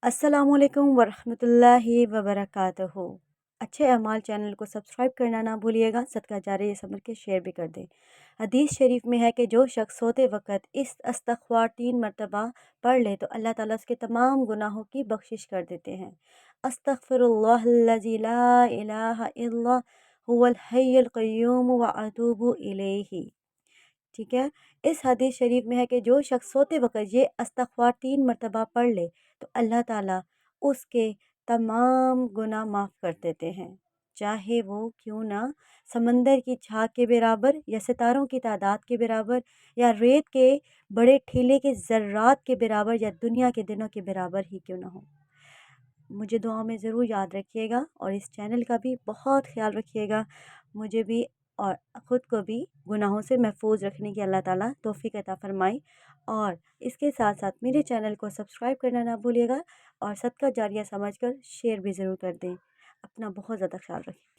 अस्सलामुअलैकुम वरहमतुल्लाहि वबरकातुहू। अच्छे अमाल चैनल को सब्सक्राइब करना ना भूलिएगा, सदका जारिया समझ के शेयर भी कर दें। हदीस शरीफ में है कि जो शख्स सोते वक़्त इस इस्तग़फ़ार 3 मरतबा पढ़ ले तो अल्लाह ताला उसके तमाम गुनाहों की बख्शिश कर देते हैं। अस्तग़फ़िरुल्लाहल्लज़ी ला इलाहा इल्ला हुवल हय्युल क़य्यूम व अतूबु इलैहि। ठीक है। इस हदीस शरीफ में है कि जो शख्स सोते वक़्त ये इस्तग़फ़ार 3 मरतबा पढ़ ले तो अल्लाह ताला उसके तमाम गुनाह माफ़ कर देते हैं, चाहे वो क्यों ना समंदर की झाग के बराबर या सितारों की तादाद के बराबर या रेत के बड़े टीले के ज़र्रात के बराबर या दुनिया के दिनों के बराबर ही क्यों ना हो। मुझे दुआ में ज़रूर याद रखिएगा और इस चैनल का भी बहुत ख्याल रखिएगा। मुझे भी और ख़ुद को भी गुनाहों से महफूज रखने की अल्लाह ताला तौफ़ीक अता फ़रमाए। और इसके साथ साथ मेरे चैनल को सब्सक्राइब करना ना भूलिएगा और सदका जारिया समझकर शेयर भी ज़रूर कर दें। अपना बहुत ज़्यादा ख्याल रखें।